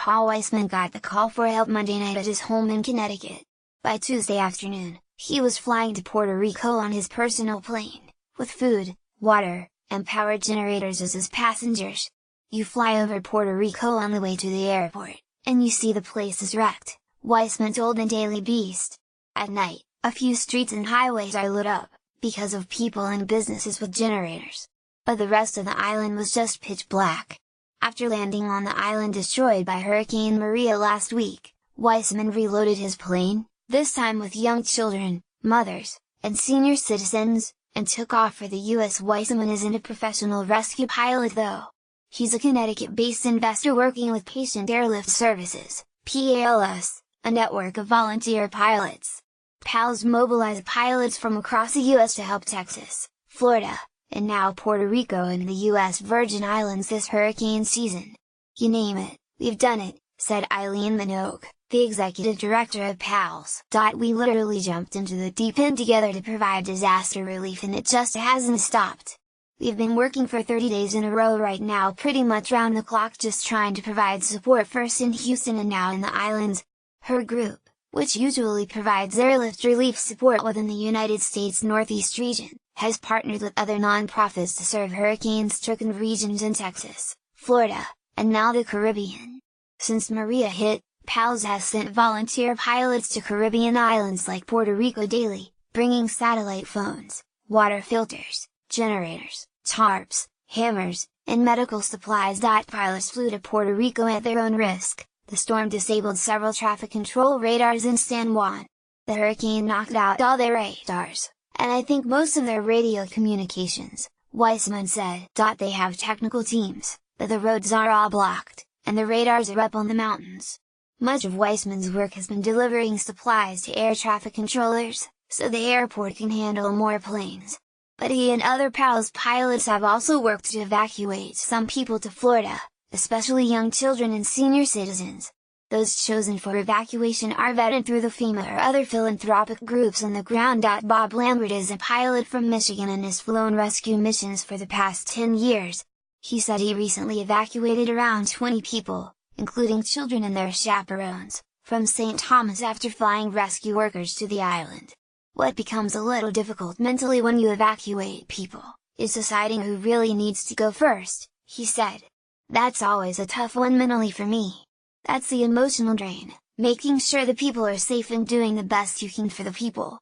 Paul Weissman got the call for help Monday night at his home in Connecticut. By Tuesday afternoon, he was flying to Puerto Rico on his personal plane, with food, water, and power generators as his passengers. You fly over Puerto Rico on the way to the airport, and you see the place is wrecked, Weissman told the Daily Beast. At night, a few streets and highways are lit up, because of people and businesses with generators. But the rest of the island was just pitch black. After landing on the island destroyed by Hurricane Maria last week, Weissman reloaded his plane, this time with young children, mothers, and senior citizens, and took off for the US. Weissman isn't a professional rescue pilot though. He's a Connecticut-based investor working with Patient Airlift Services, PALS, a network of volunteer pilots. PALS mobilize pilots from across the US to help Texas, Florida, and now Puerto Rico and the US Virgin Islands this hurricane season. You name it, we've done it, said Eileen Minogue, the executive director of PALS. We literally jumped into the deep end together to provide disaster relief and it just hasn't stopped. We've been working for 30 days in a row right now pretty much round the clock just trying to provide support first in Houston and now in the islands. Her group, which usually provides airlift relief support within the United States Northeast region, has partnered with other nonprofits to serve hurricane-stricken regions in Texas, Florida, and now the Caribbean. Since Maria hit, PALS has sent volunteer pilots to Caribbean islands like Puerto Rico daily, bringing satellite phones, water filters, generators, tarps, hammers, and medical supplies. Pilots flew to Puerto Rico at their own risk. The storm disabled several traffic control radars in San Juan. The hurricane knocked out all their radars, and I think most of their radio communications, Weissman said. They have technical teams, but the roads are all blocked, and the radars are up on the mountains. Much of Weissman's work has been delivering supplies to air traffic controllers, so the airport can handle more planes. But he and other PALS pilots have also worked to evacuate some people to Florida, especially young children and senior citizens. Those chosen for evacuation are vetted through the FEMA or other philanthropic groups on the ground. Bob Lambert is a pilot from Michigan and has flown rescue missions for the past 10 years. He said he recently evacuated around 20 people, including children and their chaperones, from St. Thomas after flying rescue workers to the island. What becomes a little difficult mentally when you evacuate people, is deciding who really needs to go first, he said. That's always a tough one mentally for me. That's the emotional drain, making sure the people are safe and doing the best you can for the people.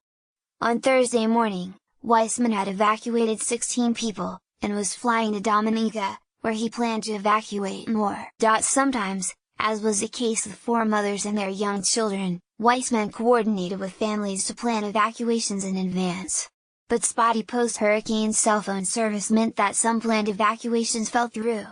On Thursday morning, Weissman had evacuated 16 people, and was flying to Dominica, where he planned to evacuate more. Sometimes, as was the case with 4 mothers and their young children, Weissman coordinated with families to plan evacuations in advance. But spotty post-hurricane cell phone service meant that some planned evacuations fell through.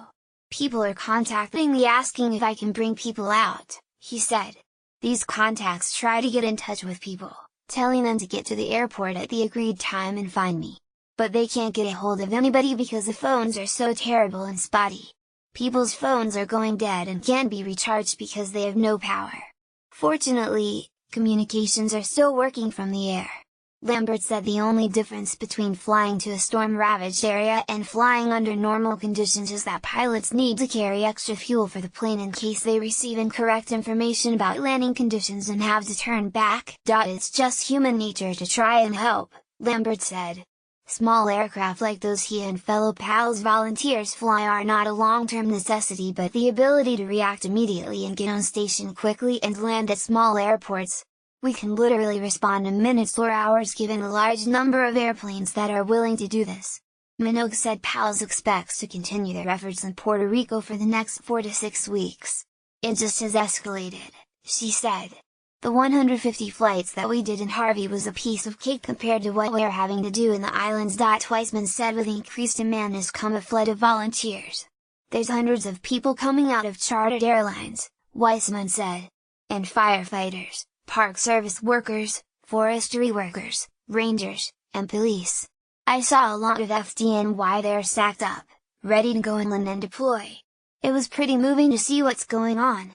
People are contacting me asking if I can bring people out, he said. These contacts try to get in touch with people, telling them to get to the airport at the agreed time and find me. But they can't get a hold of anybody because the phones are so terrible and spotty. People's phones are going dead and can't be recharged because they have no power. Fortunately, communications are still working from the air. Lambert said the only difference between flying to a storm-ravaged area and flying under normal conditions is that pilots need to carry extra fuel for the plane in case they receive incorrect information about landing conditions and have to turn back. It's just human nature to try and help, Lambert said. Small aircraft like those he and fellow PALS volunteers fly are not a long-term necessity, but the ability to react immediately and get on station quickly and land at small airports. We can literally respond in minutes or hours given a large number of airplanes that are willing to do this. Minogue said PALS expects to continue their efforts in Puerto Rico for the next 4 to 6 weeks. It just has escalated, she said. The 150 flights that we did in Harvey was a piece of cake compared to what we're having to do in the islands. Weissman said with increased demand has come a flood of volunteers. There's hundreds of people coming out of chartered airlines, Weissman said. And firefighters, park service workers, forestry workers, rangers, and police. I saw a lot of FDNY there stacked up, ready to go inland and deploy. It was pretty moving to see what's going on.